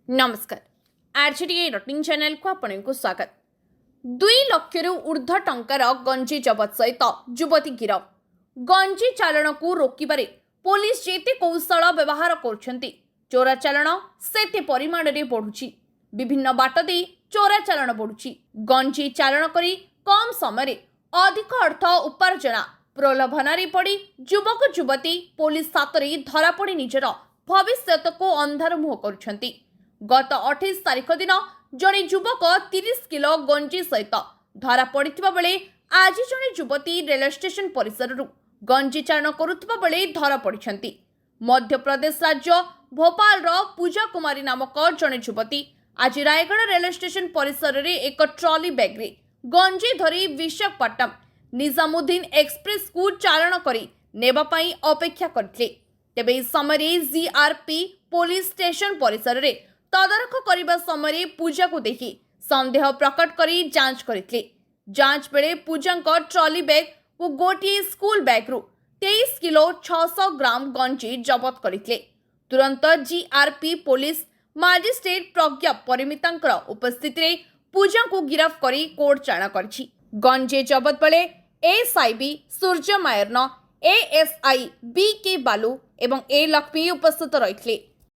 नमस्कार आरजीडीए rutting channel को आपको स्वागत। 2 लाख ऊर्ध्व टंकार गंजी जबत सहित युवती गिरफ। गंजी चालाण को रोकबारे पुलिस जेते कौशल व्यवहार कर चोरा चालाण सेते परिमाण में बढ़ुची। विभिन्न बाट दे चोरा चालाण बढ़ुची। गंजी चालाण करी कम समय अधिक अर्थ उपार्जना प्रलोभन पड़ी युवक युवती पुलिस हाथ में धरा पड़ी निजर भविष्य को अंधार मुह कर। गत 28 तारिख दिन जड़े युवक 30 किलो गंजी सहित धरा पड़ा बेले आज जड़े युवती रेल स्टेशन परिसर गंजी चारण करुवा बेले धरा पड़ी। मध्य प्रदेश राज्य भोपाल पूजा कुमारी नामक जड़े युवती आज रायगढ़ रेल स्टेशन परिसर में एक ट्रॉली बैग रे गंजी धरी विशाखापट्टनम निजामुद्दीन एक्सप्रेस को चालाण करी नेबापाई अपेक्षा करथिले। तेबे समय जीआरपी पुलिस स्टेशन परिसर में तदारख करने समय पूजा को देखि संदेह प्रकट करी जांच करथिले। जांच बेले पूजा ट्रॉली बैग और गोटे स्कूल बैग रु 23 किलो 600 ग्राम गंजी जबत करथिले। तुरंत जीआरपी पुलिस मजिस्ट्रेट प्रज्ञा परिमिता उपस्थित रे पूजा को गिरफ्त करी कोर्ट चालाण करछि। गंजी जबत बेले एसआईबी सूर्य मायरन एएसआई बी के बालू एवं ए लक्ष्मी उपस्थित रहिथिले।